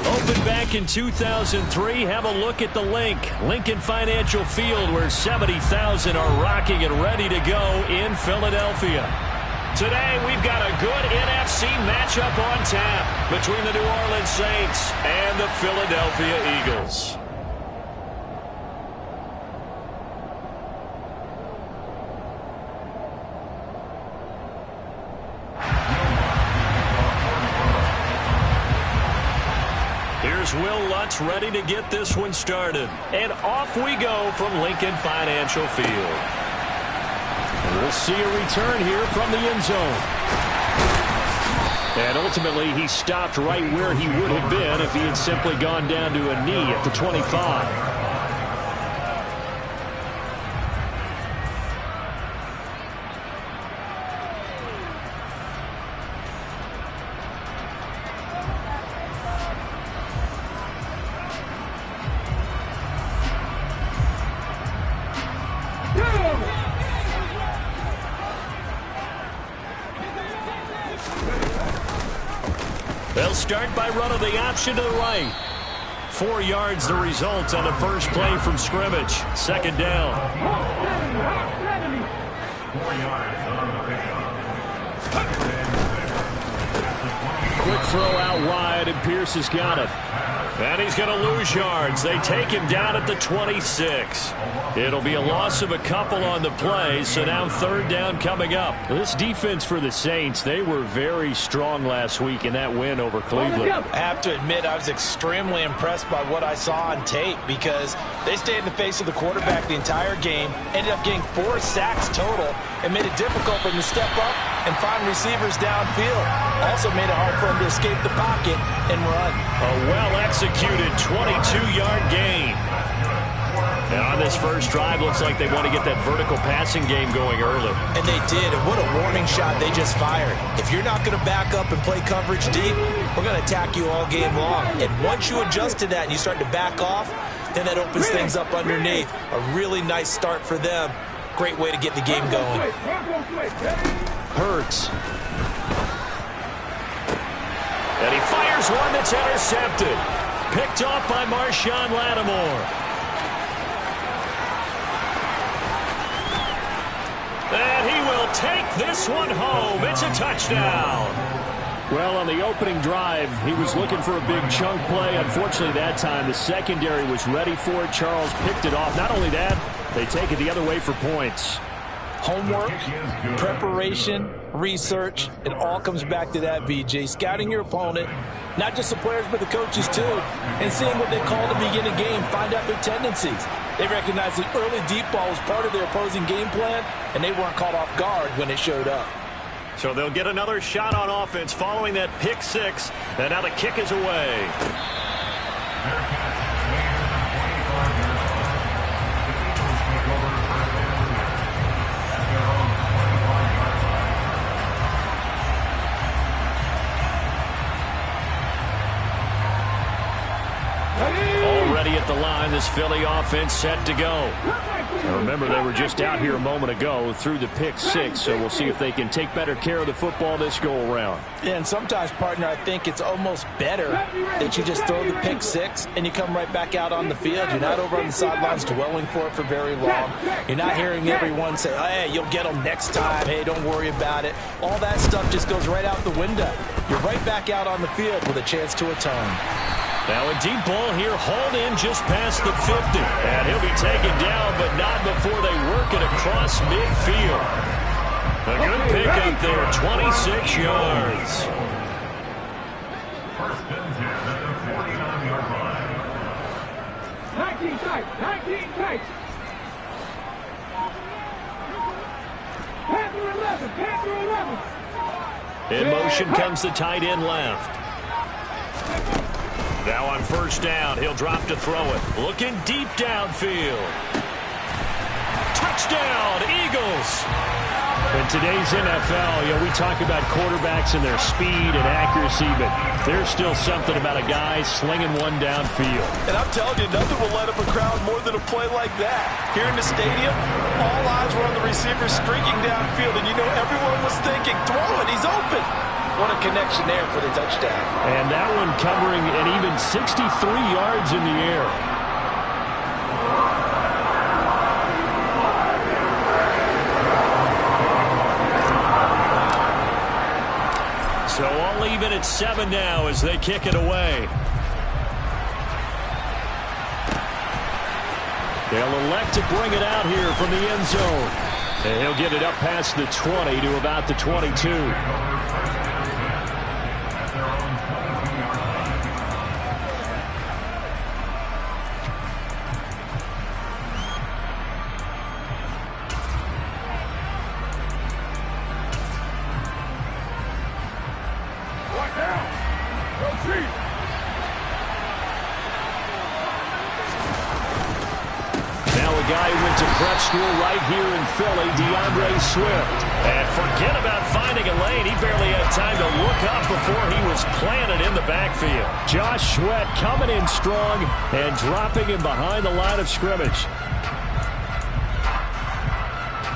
Opened back in 2003, have a look at the Lincoln Financial Field, where 70,000 are rocking and ready to go in Philadelphia. Today, we've got a good NFC matchup on tap between the New Orleans Saints and the Philadelphia Eagles. Here's Will Lutz ready to get this one started. And off we go from Lincoln Financial Field. We'll see a return here from the end zone. And ultimately, he stopped right where he would have been if he had simply gone down to a knee at the 25. They'll start by running the option to the right. 4 yards the result on the first play from scrimmage. Second down. 4 yards on the pickup. Quick throw out wide, and Pierce has got it. And he's going to lose yards. They take him down at the 26. It'll be a loss of a couple on the play, so now third down coming up. This defense for the Saints, they were very strong last week in that win over Cleveland. I have to admit, I was extremely impressed by what I saw on tape, because they stayed in the face of the quarterback the entire game, ended up getting 4 sacks total, and made it difficult for him to step up and find receivers downfield. Also made it hard for him to escape the pocket and run. A well-executed 22-yard gain. Now on this first drive, looks like they want to get that vertical passing game going early. And they did, and what a warning shot they just fired. If you're not going to back up and play coverage deep, we're going to attack you all game long. And once you adjust to that and you start to back off, then that opens things up underneath. A really nice start for them. Great way to get the game going. Hurts. And he fires one that's intercepted. Picked off by Marshawn Lattimore. And he will take this one home. It's a touchdown. Well, on the opening drive, he was looking for a big chunk play. Unfortunately, that time, the secondary was ready for it. Charles picked it off. Not only that, they take it the other way for points. Homework, preparation, research, it all comes back to that, VJ. Scouting your opponent, not just the players but the coaches too, and seeing what they call to begin a game, find out their tendencies. They recognize the early deep ball was part of their opposing game plan, and they weren't caught off guard when it showed up. So they'll get another shot on offense following that pick six, and now the kick is away. Already at the line, this Philly offense set to go. Now remember, they were just out here a moment ago through the pick six, so we'll see if they can take better care of the football this go-around. Yeah, and sometimes, partner, I think it's almost better that you just throw the pick six and you come right back out on the field. You're not over on the sidelines dwelling for it for very long. You're not hearing everyone say, hey, you'll get them next time. Hey, don't worry about it. All that stuff just goes right out the window. You're right back out on the field with a chance to atone. Now a deep ball here, hauled in just past the 50. And he'll be taken down, but not before they work it across midfield. A good pickup there, 26 yards. First and 10 at the 49-yard line. 19 tight, 19 tight. Panther 11, Panther 11. In motion comes the tight end left. Now on first down, he'll drop to throw it. Looking deep downfield. Touchdown, Eagles! In today's NFL, we talk about quarterbacks and their speed and accuracy, but there's still something about a guy slinging one downfield. And I'm telling you, nothing will light up a crowd more than a play like that. Here in the stadium, all eyes were on the receiver streaking downfield, and everyone was thinking, throw it, he's open. What a connection there for the touchdown. And that one covering an even 63 yards in the air. So all even at 7 now as they kick it away. They'll elect to bring it out here from the end zone. And he'll get it up past the 20 to about the 22. Prep school right here in Philly, DeAndre Swift. And forget about finding a lane. He barely had time to look up before he was planted in the backfield. Josh Sweat coming in strong and dropping him behind the line of scrimmage.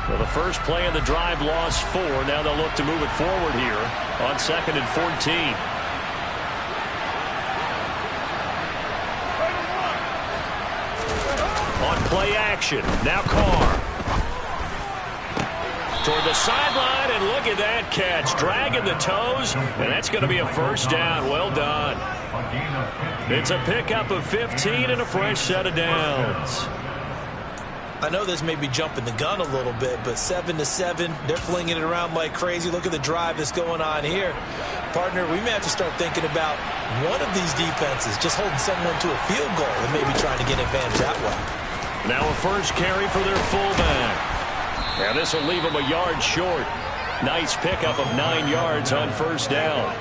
Well, the first play of the drive lost 4. Now they'll look to move it forward here on 2nd and 14. Play action. Now Carr. Toward the sideline, and look at that catch. Dragging the toes, and that's going to be a first down. Well done. It's a pickup of 15 and a fresh set of downs. I know this may be jumping the gun a little bit, but 7-7, they're flinging it around like crazy. Look at the drive that's going on here. Partner, we may have to start thinking about one of these defenses just holding someone to a field goal and maybe trying to get advantage that way. Now a first carry for their fullback. Now this will leave them a yard short. Nice pickup of 9 yards on first down.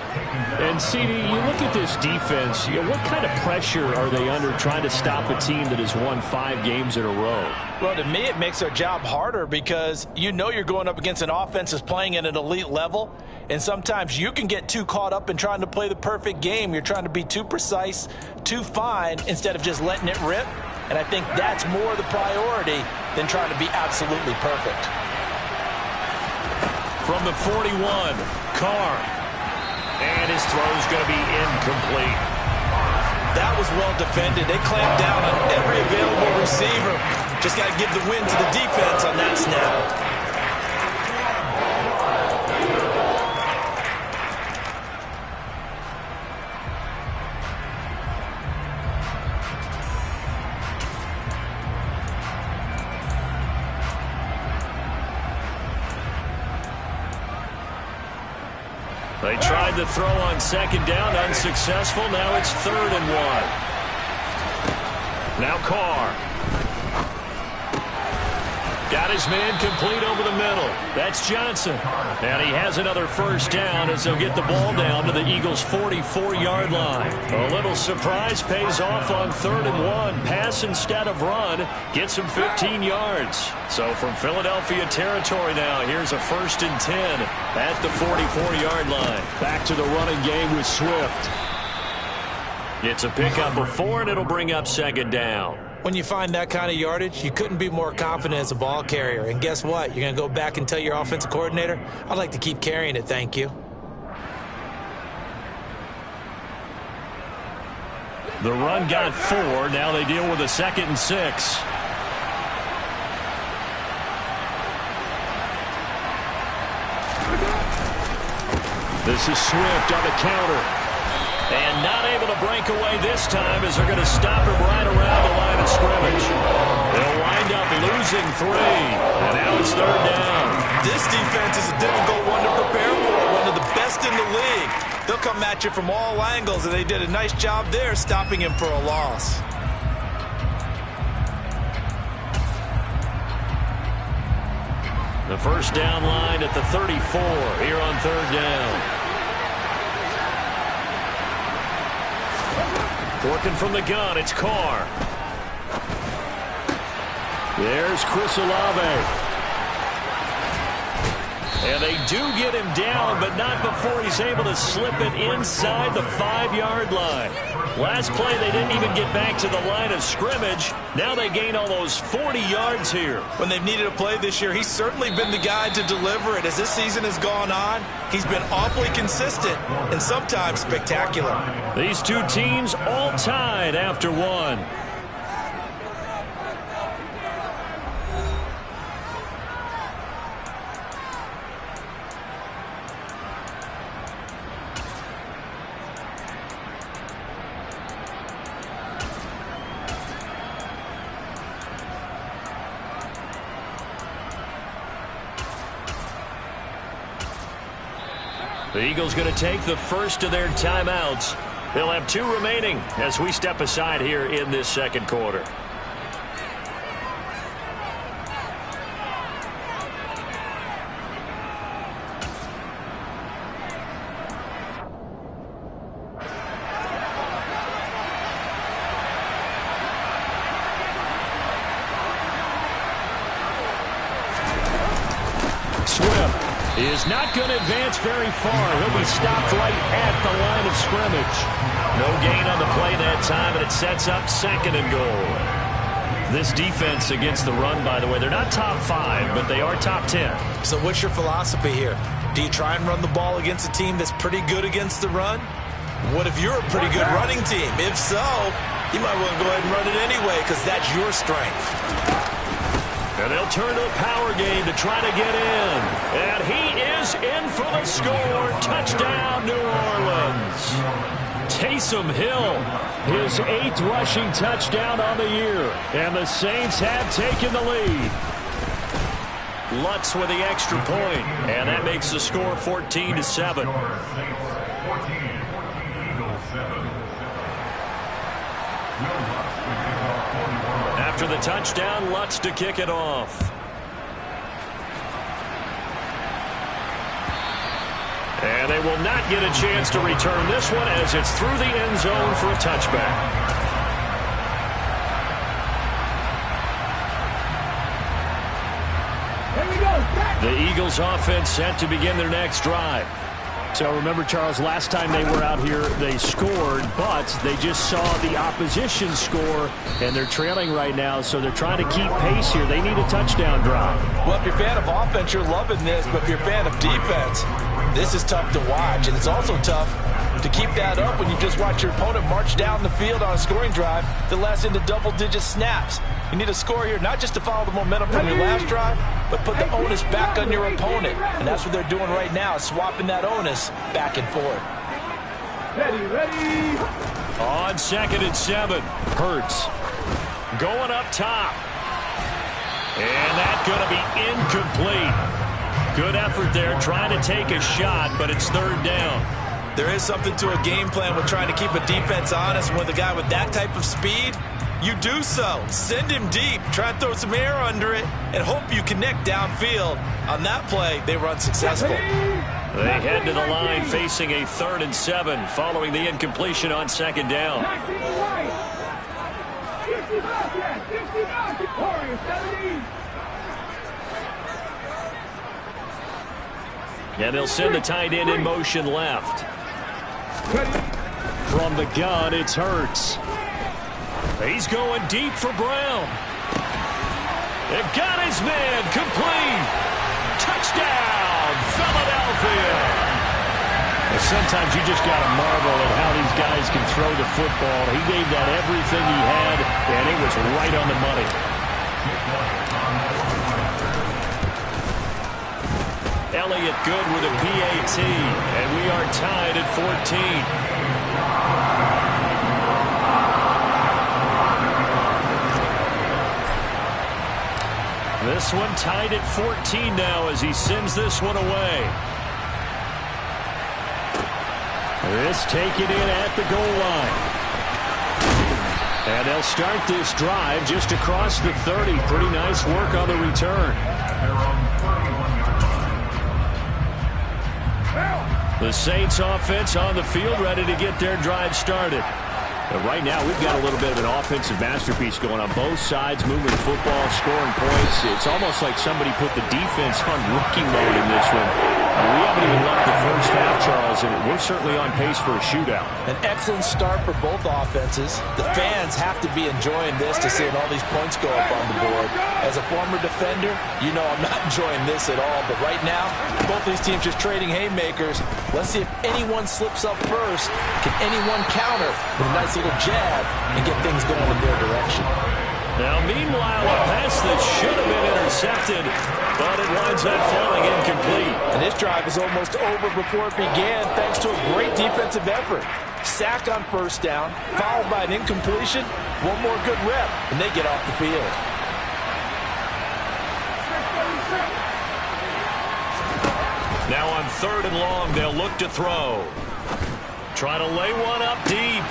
And, CD, you look at this defense, what kind of pressure are they under trying to stop a team that has won 5 games in a row? Well, to me, it makes their job harder because you're going up against an offense that's playing at an elite level, and sometimes you can get too caught up in trying to play the perfect game. You're trying to be too precise, too fine, instead of just letting it rip. And I think that's more the priority than trying to be absolutely perfect. From the 41, Carr. And his throw's going to be incomplete. That was well defended. They clamped down on every available receiver. Just got to give the win to the defense on that snap. They tried the throw on 2nd down, unsuccessful. Now it's 3rd and 1. Now Carr. Got his man complete over the middle. That's Johnson. And he has another first down as they'll get the ball down to the Eagles' 44-yard line. A little surprise pays off on 3rd and 1. Pass instead of run. Gets him 15 yards. So from Philadelphia territory now, here's a 1st and 10 at the 44-yard line. Back to the running game with Swift. It's a pickup of 4, and it'll bring up 2nd down. When you find that kind of yardage, you couldn't be more confident as a ball carrier. And guess what? You're going to go back and tell your offensive coordinator, I'd like to keep carrying it, thank you. The run got 4. Now they deal with a 2nd and 6. This is Swift on the counter. And not able to break away this time as they're going to stop him right around the line of scrimmage. They'll wind up losing 3. And now it's 3rd down. This defense is a difficult one to prepare for. One of the best in the league. They'll come at you from all angles, and they did a nice job there stopping him for a loss. The first down line at the 34 here on 3rd down. Working from the gun, it's Carr. There's Chris Olave. And they do get him down, but not before he's able to slip it inside the 5-yard line. Last play, they didn't even get back to the line of scrimmage. Now they gain almost 40 yards here. When they've needed a play this year, he's certainly been the guy to deliver it. As this season has gone on, he's been awfully consistent and sometimes spectacular. These two teams all tied after one. The Eagles going to take the first of their timeouts. They'll have 2 remaining as we step aside here in this second quarter. Swift is not going to advance very far. He'll be stopped right at the line of scrimmage. No gain on the play that time, and it sets up 2nd and goal. This defense against the run, by the way, they're not top 5, but they are top 10. So what's your philosophy here? Do you try and run the ball against a team that's pretty good against the run? What if you're a pretty good running team? If so, you might want to go ahead and run it anyway because that's your strength. And they'll turn to a power game to try to get in. And he is in for the score. Touchdown, New Orleans. Taysom Hill, his 8th rushing touchdown on the year. And the Saints have taken the lead. Lutz with the extra point. And that makes the score 14-7. After the touchdown, Lutz to kick it off. And they will not get a chance to return this one as it's through the end zone for a touchback. The Eagles offense set to begin their next drive. So remember, Charles, last time they were out here, they scored, but they just saw the opposition score, and they're trailing right now, so they're trying to keep pace here. They need a touchdown drive. Well, if you're a fan of offense, you're loving this, but if you're a fan of defense, this is tough to watch, and it's also tough to keep that up when you just watch your opponent march down the field on a scoring drive that lasts into double-digit snaps. You need a score here, not just to follow the momentum from your last drive, but put the onus back on your opponent. And that's what they're doing right now, swapping that onus back and forth. Ready. On 2nd and 7, Hurts going up top. And that's going to be incomplete. Good effort there, trying to take a shot, but it's 3rd down. There is something to a game plan with trying to keep a defense honest. With a guy with that type of speed, you do so. Send him deep. Try and throw some air under it and hope you connect downfield. On that play, they were unsuccessful. They head to the line facing a 3rd and 7 following the incompletion on 2nd down. And they'll send the tight end in motion left. From the gun, it's Hurts. He's going deep for Brown. They've got his man complete. Touchdown, Philadelphia. And sometimes you just got to marvel at how these guys can throw the football. He gave that everything he had, and it was right on the money. Elliott good with a PAT, and we are tied at 14. This one tied at 14 now as he sends this one away. This taken in at the goal line. And they'll start this drive just across the 30. Pretty nice work on the return. The Saints offense on the field ready to get their drive started. But right now, we've got a little bit of an offensive masterpiece going on both sides, moving the football, scoring points. It's almost like somebody put the defense on rookie mode in this one. We haven't even left the first half, Charles, and we're certainly on pace for a shootout. An excellent start for both offenses. The fans have to be enjoying this to seeing all these points go up on the board. As a former defender, you know I'm not enjoying this at all. But right now, both these teams just trading haymakers. Let's see if anyone slips up first. Can anyone counter with a nice little jab and get things going in their direction? Now, meanwhile, a pass that should have been intercepted, but it winds up falling incomplete. And this drive is almost over before it began thanks to a great defensive effort. Sack on first down, followed by an incompletion. One more good rep, and they get off the field. Now on 3rd and long, they'll look to throw. Try to lay one up deep.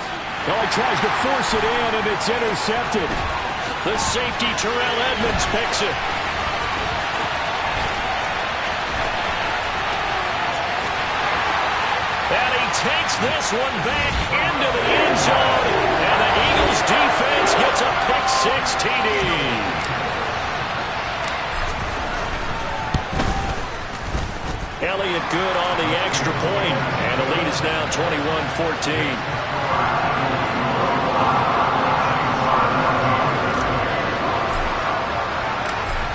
Oh, he tries to force it in, and it's intercepted. The safety, Terrell Edmonds, picks it. And he takes this one back into the end zone. And the Eagles defense gets a pick-6 TD. Elliott good on the extra point, and the lead is now 21-14.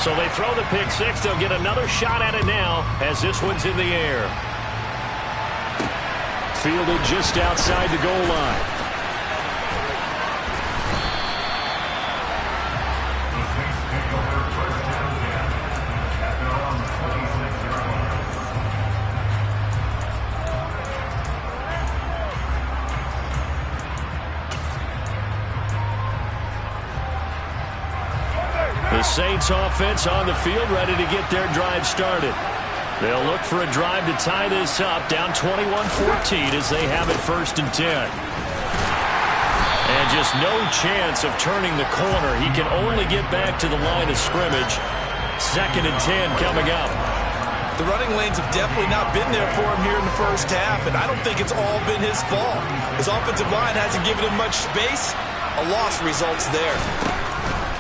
So they throw the pick-6. They'll get another shot at it now as this one's in the air. Fielded just outside the goal line. The Saints offense on the field, ready to get their drive started. They'll look for a drive to tie this up, down 21-14 as they have it 1st and 10. And just no chance of turning the corner. He can only get back to the line of scrimmage. 2nd and 10 coming up. The running lanes have definitely not been there for him here in the first half, and I don't think it's all been his fault. His offensive line hasn't given him much space. A loss results there.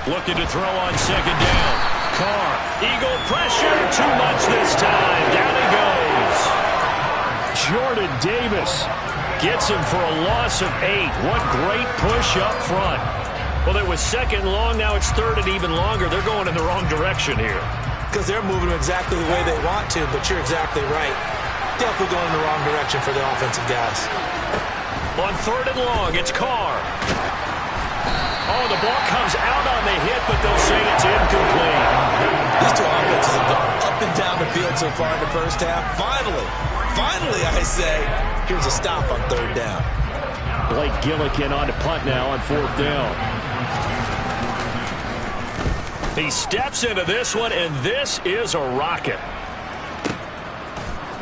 Looking to throw on 2nd down. Carr, Eagle pressure, too much this time. Down he goes. Jordan Davis gets him for a loss of 8. What great push up front. Well, it was 2nd long, now it's 3rd and even longer. They're going in the wrong direction here. Because they're moving exactly the way they want to, but you're exactly right. Definitely going in the wrong direction for the offensive guys. On 3rd and long, it's Carr. Oh, the ball comes out on the hit, but they'll say it's incomplete. These two offenses have gone up and down the field so far in the first half. Finally, I say, here's a stop on 3rd down. Blake Gillikin on to punt now on 4th down. He steps into this one, and this is a rocket.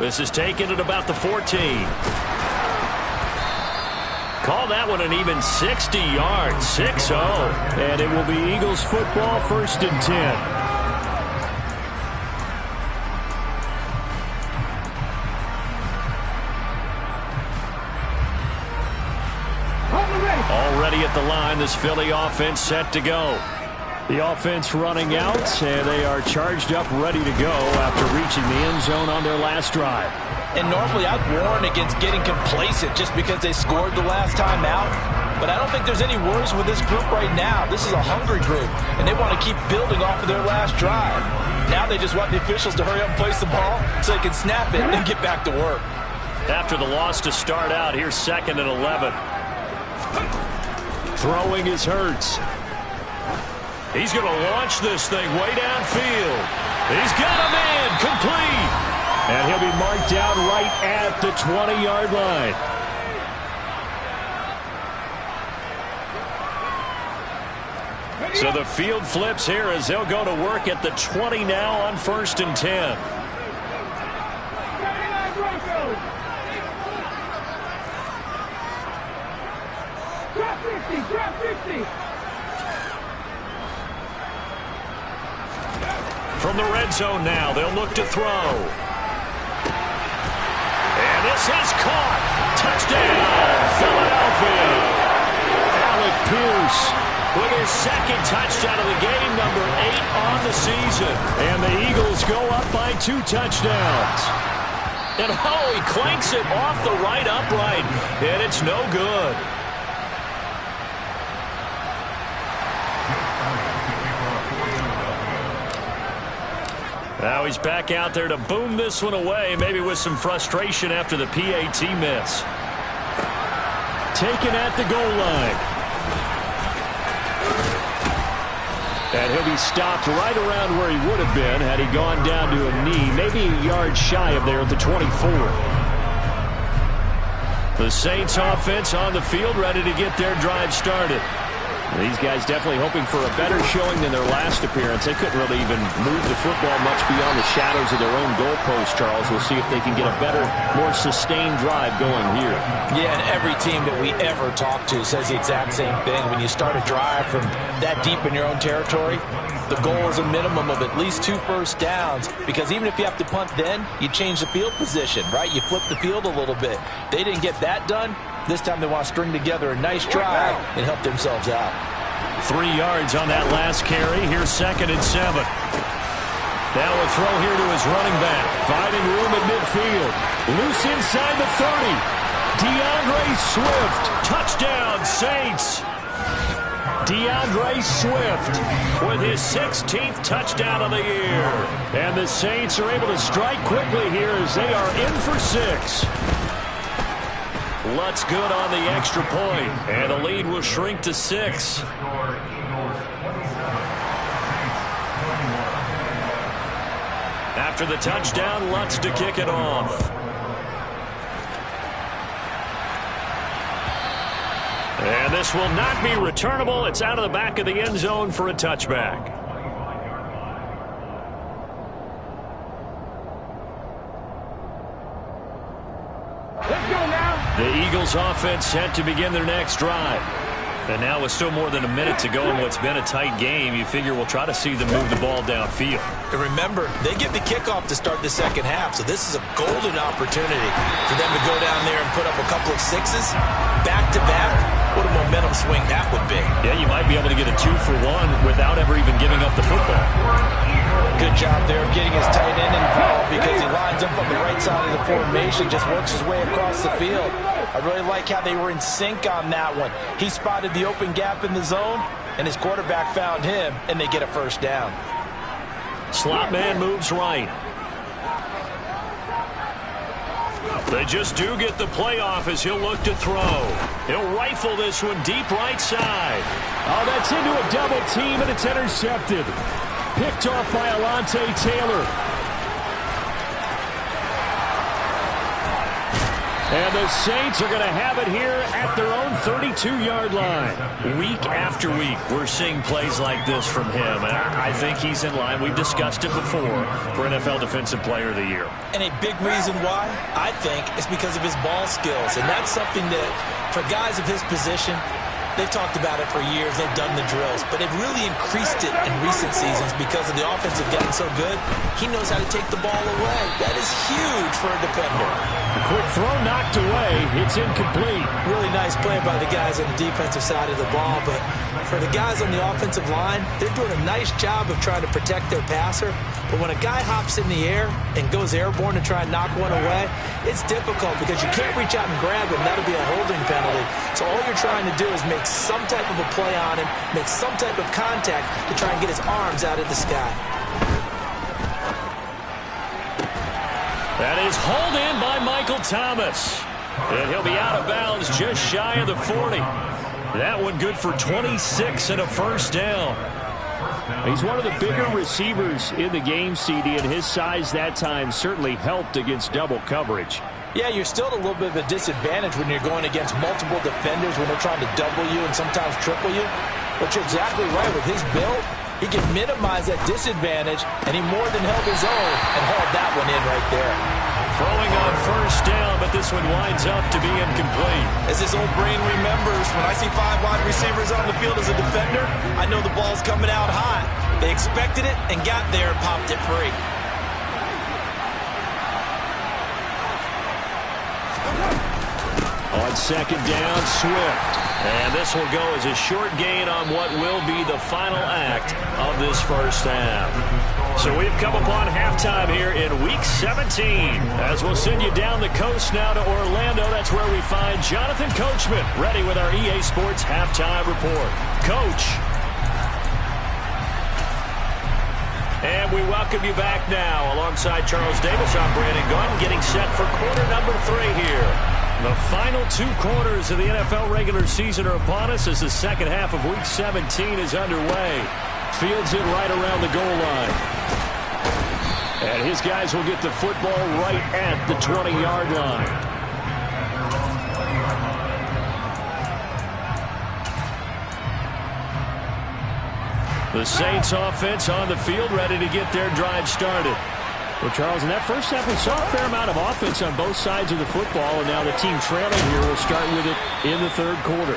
This is taken at about the 14. Call that one an even 60 yards, 6-0. And it will be Eagles football, 1st and 10. Already at the line, this Philly offense set to go. The offense running out, and they are charged up, ready to go after reaching the end zone on their last drive. And normally I'd warn against getting complacent just because they scored the last time out. But I don't think there's any worries with this group right now. This is a hungry group, and they want to keep building off of their last drive. Now they just want the officials to hurry up and place the ball so they can snap it and get back to work. After the loss to start out, here's 2nd and 11. Throwing is Hurts. He's going to launch this thing way downfield. He's got him in, complete. And he'll be marked down right at the 20-yard line. So the field flips here as they'll go to work at the 20 now on 1st and 10. Drop 50. From the red zone now, they'll look to throw. And this is caught. Touchdown, Philadelphia. Pierce with his second touchdown of the game, number 8 on the season. And the Eagles go up by 2 touchdowns. And oh, he clanks it off the right upright, and it's no good. Now he's back out there to boom this one away, maybe with some frustration after the PAT miss. Taken at the goal line. And he'll be stopped right around where he would have been had he gone down to a knee, maybe a yard shy of there at the 24. The Saints offense on the field, ready to get their drive started. These guys definitely hoping for a better showing than their last appearance. They couldn't really even move the football much beyond the shadows of their own goalpost, Charles. We'll see if they can get a better, more sustained drive going here. Yeah, and every team that we ever talk to says the exact same thing. When you start a drive from that deep in your own territory, the goal is a minimum of at least 2 first downs, because even if you have to punt then, you change the field position, right? You flip the field a little bit. They didn't get that done. This time they want to string together a nice drive and help themselves out. 3 yards on that last carry. Here's 2nd and 7. Now a throw here to his running back. Finding room at midfield. Loose inside the 30. DeAndre Swift. Touchdown, Saints. DeAndre Swift with his 16th touchdown of the year. And the Saints are able to strike quickly here as they are in for 6. Lutz good on the extra point, and the lead will shrink to 6. After the touchdown, Lutz to kick it off. And this will not be returnable. It's out of the back of the end zone for a touchback. The Eagles offense set to begin their next drive. And now with still more than a minute to go in what's been a tight game, you figure we'll try to see them move the ball downfield. And remember, they get the kickoff to start the second half, so this is a golden opportunity for them to go down there and put up a couple of 6s back-to-back. What a momentum swing that would be. Yeah, you might be able to get a 2-for-1 without ever even giving up the football. Good job there of getting his tight end involved, because he lines up on the right side of the formation, just works his way across the field. I really like how they were in sync on that one. He spotted the open gap in the zone, and his quarterback found him, and they get a first down. Slot man moves right. They just do get the playoff as he'll look to throw. He'll rifle this one deep right side. Oh, that's into a double team, and it's intercepted. Picked off by Alontae Taylor. And the Saints are going to have it here at their own 32-yard line. Week after week, we're seeing plays like this from him. And I think he's in line. We've discussed it before for NFL Defensive Player of the Year. And a big reason why, I think, is because of his ball skills. And that's something that, for guys of his position, they've talked about it for years. They've done the drills. But they've really increased it in recent seasons because of the offense have gotten so good. He knows how to take the ball away. That is huge for a defender. A quick throw knocked away. It's incomplete. Really nice play by the guys on the defensive side of the ball. But for the guys on the offensive line, they're doing a nice job of trying to protect their passer. But when a guy hops in the air and goes airborne to try and knock one away, it's difficult because you can't reach out and grab him. That'll be a holding penalty. So all you're trying to do is make some type of a play on him, make some type of contact to try and get his arms out of the sky. That is hauled in by Michael Thomas. And he'll be out of bounds just shy of the 40. That one good for 26 and a first down. He's one of the bigger receivers in the game, CD, and his size that time certainly helped against double coverage. Yeah, you're still at a little bit of a disadvantage when you're going against multiple defenders when they're trying to double you and sometimes triple you. But you're exactly right. With his build, he can minimize that disadvantage, and he more than held his own and hauled that one in right there. Throwing on first down, but this one winds up to be incomplete. As his old brain remembers, when I see 5 wide receivers on the field as a defender, I know the ball's coming out hot. They expected it and got there and popped it free. On second down, Swift. And this will go as a short gain on what will be the final act of this first half. So we've come upon halftime here in Week 17. As we'll send you down the coast now to Orlando, that's where we find Jonathan Coachman, ready with our EA Sports Halftime Report. Coach. And we welcome you back now. Alongside Charles Davis, I'm Brandon Gaudin, getting set for quarter number 3 here. The final 2 quarters of the NFL regular season are upon us as the second half of Week 17 is underway. Fields it right around the goal line. And his guys will get the football right at the 20-yard line. The Saints offense on the field, ready to get their drive started. Well, Charles, in that first half, we saw a fair amount of offense on both sides of the football, and now the team trailing here will start with it in the third quarter.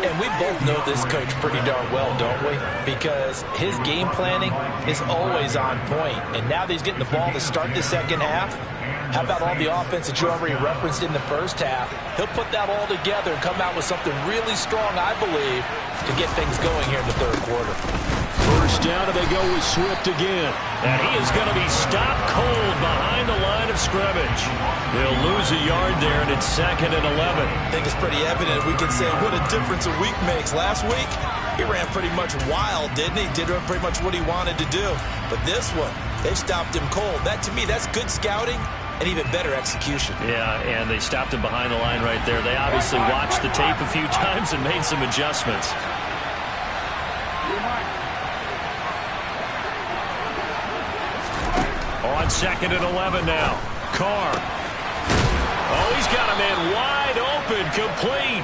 And we both know this coach pretty darn well, don't we? Because his game planning is always on point. And now that he's getting the ball to start the second half, how about all the offense that you already referenced in the first half? He'll put that all together and come out with something really strong, I believe, to get things going here in the third quarter. First down, and they go with Swift again. And he is going to be stopped cold behind the line of scrimmage. They'll lose a yard there, and it's 2nd and 11. I think it's pretty evident. We can say what a difference a week makes. Last week, he ran pretty much wild, didn't he? Did pretty much what he wanted to do. But this one, they stopped him cold. That, to me, that's good scouting and even better execution. Yeah, and they stopped him behind the line right there. They obviously watched the tape a few times and made some adjustments. On 2nd and 11 now. Carr. Oh, he's got a man wide open, complete.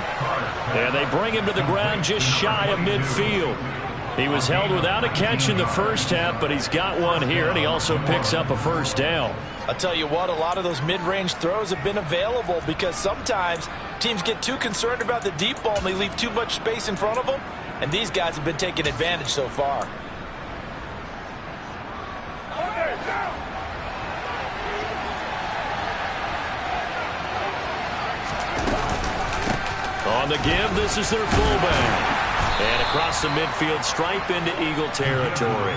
And they bring him to the ground just shy of midfield. He was held without a catch in the first half, but he's got one here, and he also picks up a first down. I'll tell you what, a lot of those mid-range throws have been available because sometimes teams get too concerned about the deep ball and they leave too much space in front of them, and these guys have been taking advantage so far. On the give, this is their fullback. And across the midfield stripe into Eagle territory.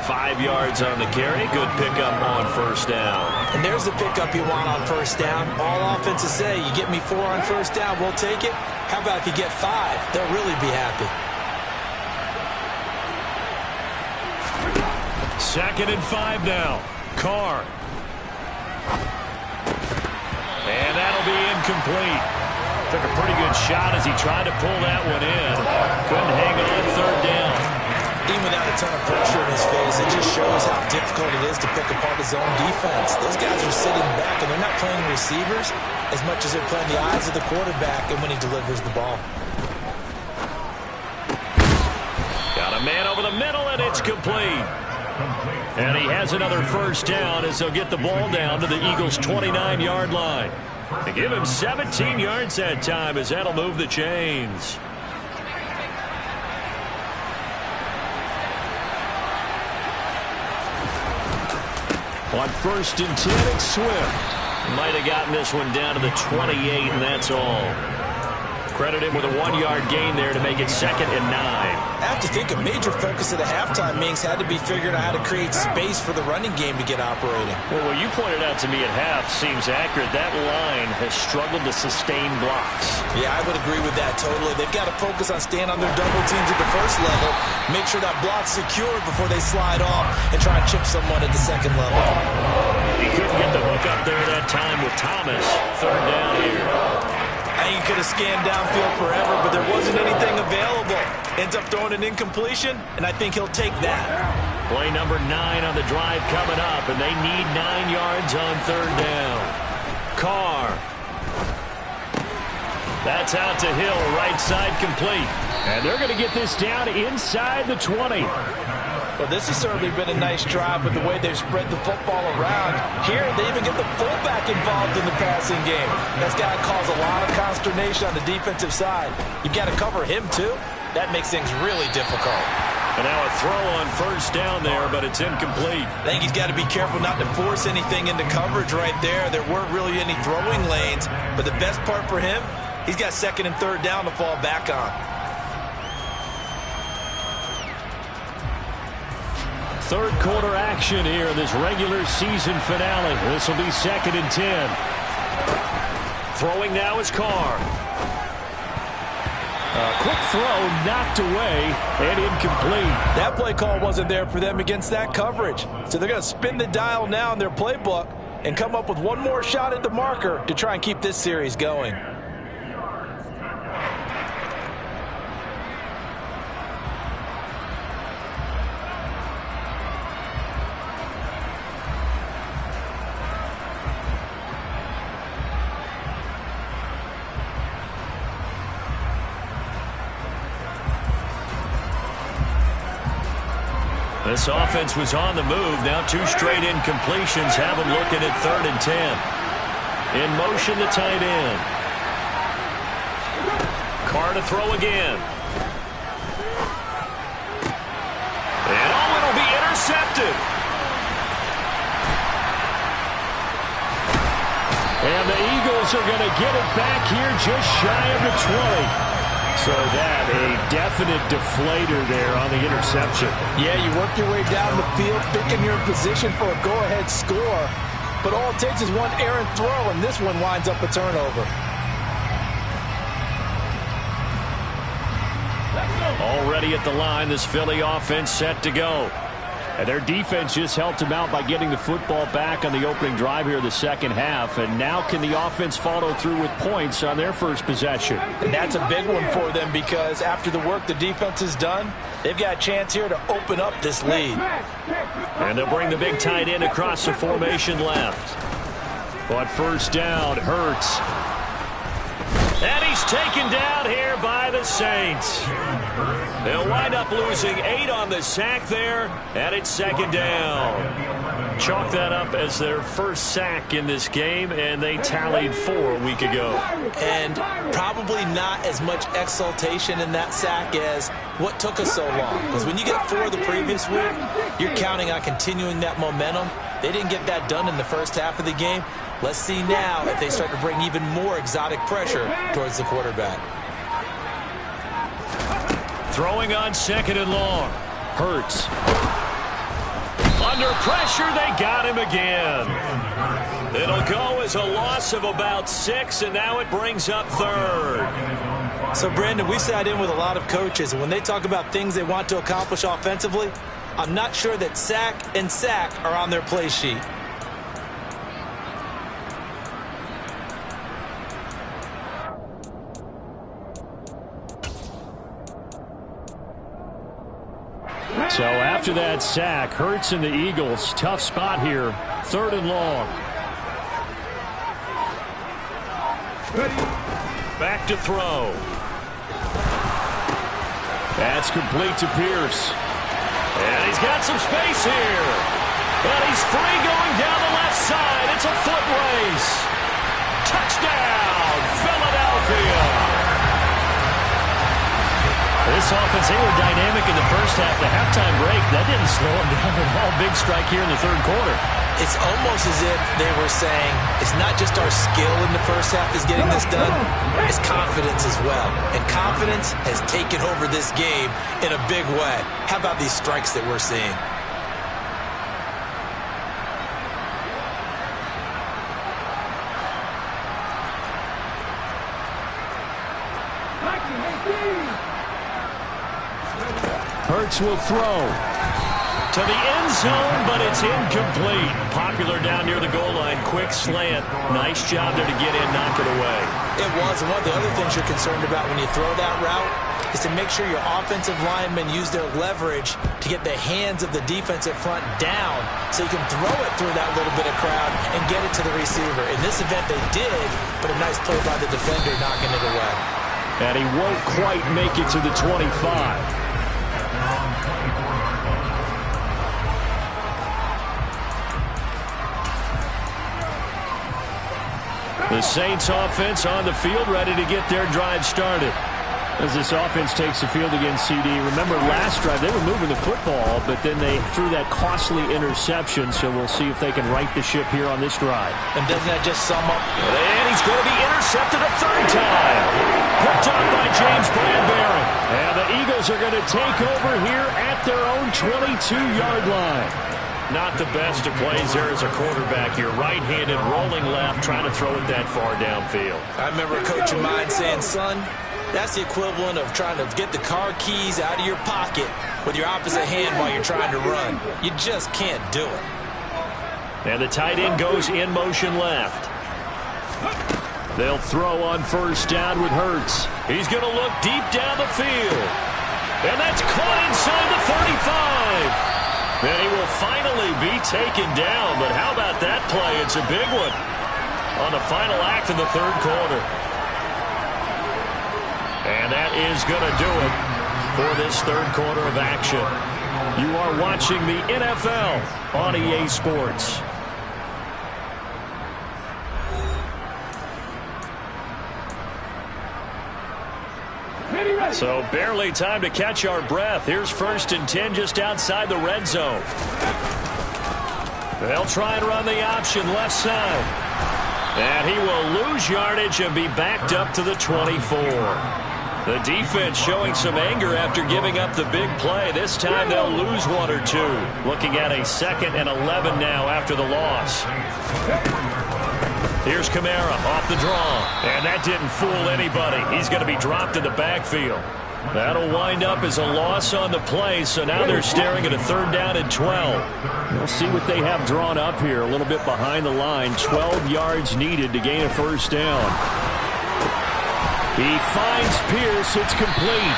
5 yards on the carry. Good pickup on first down. And there's the pickup you want on first down. All offenses say, you get me 4 on first down, we'll take it. How about if you get 5? They'll really be happy. 2nd and 5 now. Carr. And that'll be incomplete. Took a pretty good shot as he tried to pull that one in. Couldn't hang on third down. Even without a ton of pressure in his face, it just shows how difficult it is to pick apart his own defense. Those guys are sitting back, and they're not playing receivers as much as they're playing the eyes of the quarterback and when he delivers the ball. Got a man over the middle, and it's complete. And he has another first down as they'll get the ball down to the Eagles' 29-yard line. They give him 17 yards that time as that'll move the chains. On 1st and 10, it's Swift. Might have gotten this one down to the 28, and that's all. Credit him with a 1-yard gain there to make it 2nd and 9. I have to think a major focus of the halftime meetings had to be figuring out how to create space for the running game to get operating. Well, what you pointed out to me at half seems accurate. That line has struggled to sustain blocks. Yeah, I would agree with that totally. They've got to focus on staying on their double teams at the first level, make sure that block's secured before they slide off and try and chip someone at the second level. He couldn't get the hook up there that time with Thomas. Third down here. I think he could have scanned downfield forever, but there wasn't anything available. Ends up throwing an incompletion, and I think he'll take that. Play number 9 on the drive coming up, and they need 9 yards on third down. Carr. That's out to Hill, right side complete. And they're going to get this down inside the 20. Well, this has certainly been a nice drive with the way they've spread the football around. Here, they even get the fullback involved in the passing game. That's got to cause a lot of consternation on the defensive side. You've got to cover him, too. That makes things really difficult. And now a throw on first down there, but it's incomplete. I think he's got to be careful not to force anything into coverage right there. There weren't really any throwing lanes, but the best part for him, he's got second and third down to fall back on. Third quarter action here in this regular season finale. This will be 2nd and 10. Throwing now is Carr. Quick throw knocked away and incomplete. That play call wasn't there for them against that coverage. So they're going to spin the dial now in their playbook and come up with one more shot at the marker to try and keep this series going. This offense was on the move. Now 2 straight incompletions have them looking at 3rd and 10. In motion, the tight end. Carr to throw again. And it'll be intercepted. And the Eagles are going to get it back here just shy of the 20. So that a definite deflator there on the interception. Yeah, you work your way down the field, thinking you're in position for a go-ahead score. But all it takes is one errant throw, and this one winds up a turnover. Already at the line, this Philly offense set to go. And their defense just helped them out by getting the football back on the opening drive here in the second half. And now can the offense follow through with points on their first possession? And that's a big one for them because after the work the defense has done, they've got a chance here to open up this lead. And they'll bring the big tight end across the formation left. But first down, Hurts. And he's taken down here by the Saints. They'll wind up losing 8 on the sack there, and it's 2nd down. Chalk that up as their first sack in this game, and they tallied 4 a week ago. And probably not as much exultation in that sack as what took us so long. Because when you get 4 the previous week, you're counting on continuing that momentum. They didn't get that done in the first half of the game. Let's see now if they start to bring even more exotic pressure towards the quarterback. Throwing on 2nd and long. Hurts. Under pressure, they got him again. It'll go as a loss of about 6, and now it brings up 3rd. So, Brandon, we sat in with a lot of coaches, and when they talk about things they want to accomplish offensively, I'm not sure that sack and sack are on their play sheet. So after that sack, Hurts and the Eagles, tough spot here, 3rd and long. Back to throw. That's complete to Pierce. And he's got some space here. And he's free going down the left side. It's a foot race. Touchdown, Philadelphia. This offense, they were dynamic in the first half. The halftime break, that didn't slow them down at all. Big strike here in the 3rd quarter. It's almost as if they were saying, it's not just our skill in the first half that's getting this done, it's confidence as well. And confidence has taken over this game in a big way. How about these strikes that we're seeing? Hurts will throw to the end zone, but it's incomplete. Popular down near the goal line. Quick slant. Nice job there to get in, knock it away. It was. And one of the other things you're concerned about when you throw that route is to make sure your offensive linemen use their leverage to get the hands of the defensive front down so you can throw it through that little bit of crowd and get it to the receiver. In this event, they did, but a nice play by the defender knocking it away. And he won't quite make it to the 25. The Saints offense on the field ready to get their drive started. As this offense takes the field against CD, remember last drive they were moving the football, but then they threw that costly interception, so we'll see if they can right the ship here on this drive. And doesn't that just sum up? And he's going to be intercepted a third time. Picked up by James Bradbury. And the Eagles are going to take over here at their own 22-yard line. Not the best of plays there as a quarterback. You're right-handed, rolling left, trying to throw it that far downfield. I remember a coach of mine saying, son, that's the equivalent of trying to get the car keys out of your pocket with your opposite hand while you're trying to run. You just can't do it. And the tight end goes in motion left. They'll throw on first down with Hurts. He's going to look deep down the field. And that's caught inside the 35. Then he will finally be taken down. But how about that play? It's a big one on the final act of the third quarter. And that is going to do it for this third quarter of action. You are watching the NFL on EA Sports. So barely time to catch our breath. Here's 1st and 10 just outside the red zone. They'll try and run the option left side. And he will lose yardage and be backed up to the 24. The defense showing some anger after giving up the big play. This time they'll lose 1 or 2. Looking at a 2nd and 11 now after the loss. Here's Kamara off the draw. And that didn't fool anybody. He's going to be dropped in the backfield. That'll wind up as a loss on the play, so now they're staring at a 3rd down and 12. We'll see what they have drawn up here, a little bit behind the line. 12 yards needed to gain a 1st down. He finds Pierce. It's complete.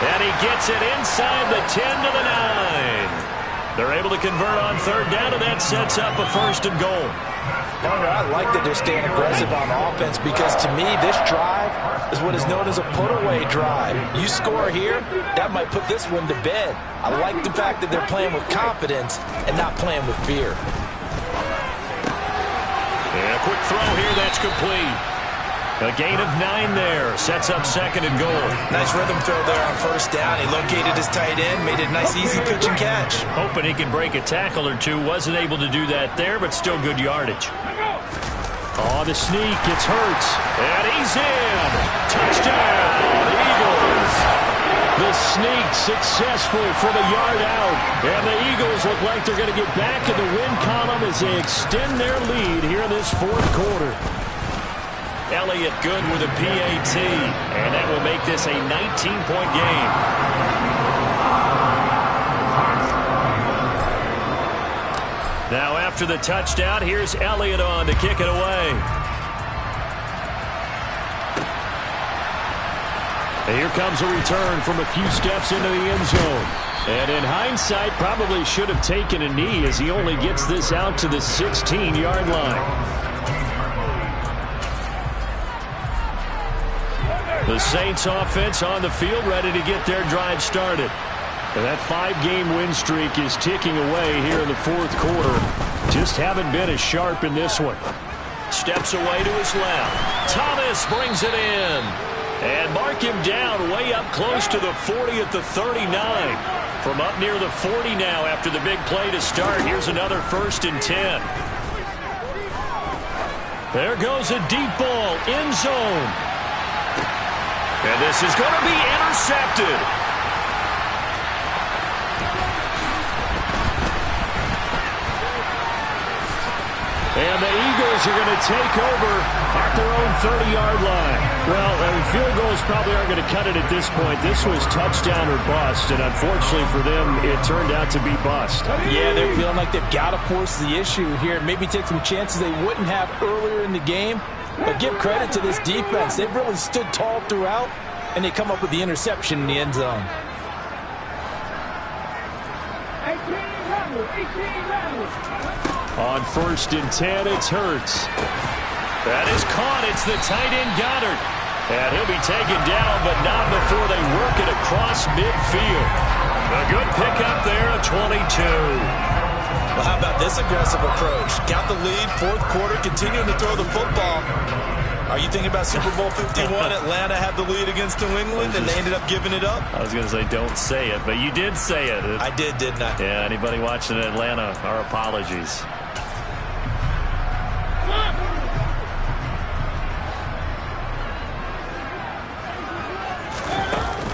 And he gets it inside the 10 to the 9. They're able to convert on 3rd down, and that sets up a 1st and goal. Partner, I like that they're staying aggressive on offense because, to me, this drive is what is known as a put-away drive. You score here, that might put this one to bed. I like the fact that they're playing with confidence and not playing with fear. And a quick throw here, that's complete. A gain of 9 there. Sets up 2nd and goal. Nice rhythm throw there on 1st down. He located his tight end, made it a nice, easy pitch and catch. Hoping he can break a tackle or two. Wasn't able to do that there, but still good yardage. Oh, the sneak. It's Hurts. And he's in. Touchdown, Eagles. The sneak successful from a yard out. And the Eagles look like they're going to get back in the win column as they extend their lead here in this 4th quarter. Elliott good with a PAT, and that will make this a 19-point game. Now after the touchdown, here's Elliott on to kick it away. And here comes a return from a few steps into the end zone. And in hindsight, probably should have taken a knee as he only gets this out to the 16-yard line. The Saints offense on the field ready to get their drive started. And that 5-game win streak is ticking away here in the 4th quarter. Just haven't been as sharp in this one. Steps away to his left. Thomas brings it in. And mark him down way up close to the 40 at the 39. From up near the 40 now after the big play to start. Here's another 1st and 10. There goes a deep ball, end zone. And this is going to be intercepted. And the Eagles are going to take over at their own 30-yard line. Well, field goals probably aren't going to cut it at this point. This was touchdown or bust, and unfortunately for them, it turned out to be bust. Yeah, they're feeling like they've got to force the issue here. Maybe take some chances they wouldn't have earlier in the game. But give credit to this defense. They've really stood tall throughout, and they come up with the interception in the end zone. 18 runners. On 1st and 10, it's Hurts. That is caught. It's the tight end Goddard. And he'll be taken down, but not before they work it across midfield. A good pickup there, a 22. Well, how about this aggressive approach? Got the lead, 4th quarter, continuing to throw the football. Are you thinking about Super Bowl 51? Atlanta had the lead against New England, and they ended up giving it up? I was going to say don't say it, but you did say it. I did, didn't I? Yeah, anybody watching Atlanta, our apologies.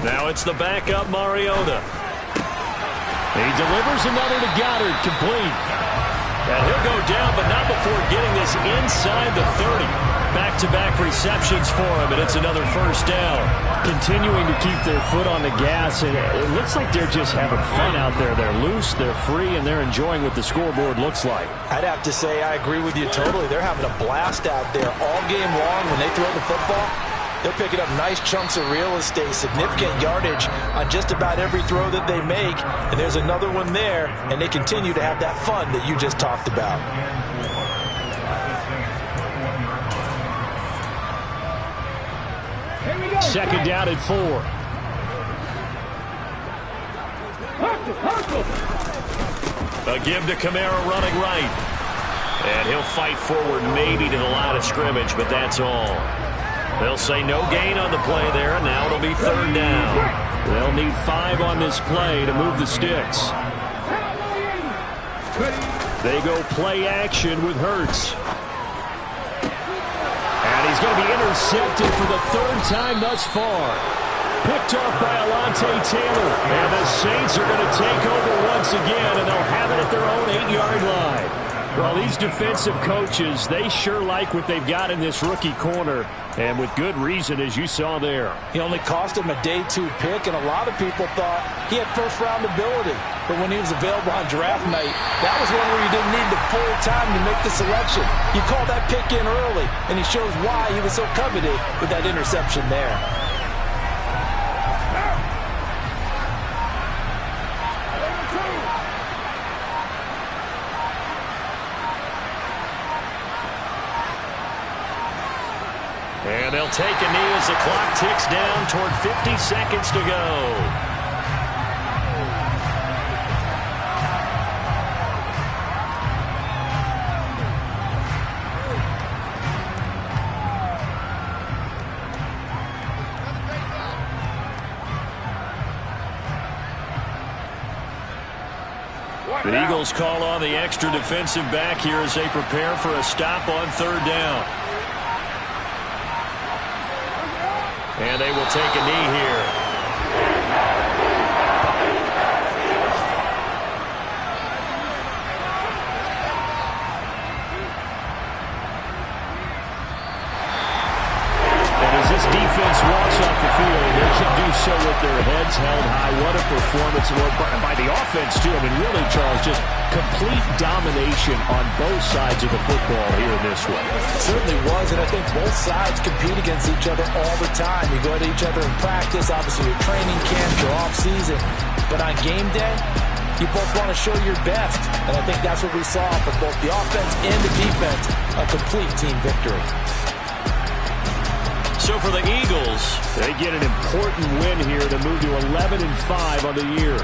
Now it's the backup Mariota. He delivers another to Goddard, complete. And he'll go down, but not before getting this inside the 30. Back-to-back receptions for him, and it's another first down. Continuing to keep their foot on the gas, and it looks like they're just having fun out there. They're loose, they're free, and they're enjoying what the scoreboard looks like. I'd have to say I agree with you totally. They're having a blast out there all game long when they throw the football. They're picking up nice chunks of real estate, significant yardage on just about every throw that they make. And there's another one there, and they continue to have that fun that you just talked about. Second down at 4. A give to Kamara running right. And he'll fight forward maybe to the line of scrimmage, but that's all. They'll say no gain on the play there, and now it'll be third down. They'll need 5 on this play to move the sticks. They go play action with Hurts. And he's going to be intercepted for the 3rd time thus far. Picked off by Alontae Taylor. And the Saints are going to take over once again, and they'll have it at their own 8-yard line. Well, these defensive coaches, they sure like what they've got in this rookie corner, and with good reason, as you saw there. He only cost him a day 2 pick, and a lot of people thought he had first-round ability. But when he was available on draft night, that was one where you didn't need the full time to make the selection. You call that pick in early, and he shows why he was so coveted with that interception there. And they'll take a knee as the clock ticks down toward 50 seconds to go. The Eagles call on the extra defensive back here as they prepare for a stop on third down. And they will take a knee here. And as this defense walks off the field, they can do so with their heads held high. What a performance by the offense, too. I mean, really, Charles, just complete domination on both sides of the football here in this one. It certainly was, and I think both sides compete against each other all the time. You go at each other in practice, obviously your training camp, your off-season. But on game day, you both want to show your best. And I think that's what we saw from both the offense and the defense, a complete team victory. So for the Eagles, they get an important win here to move to 11-5 on the year.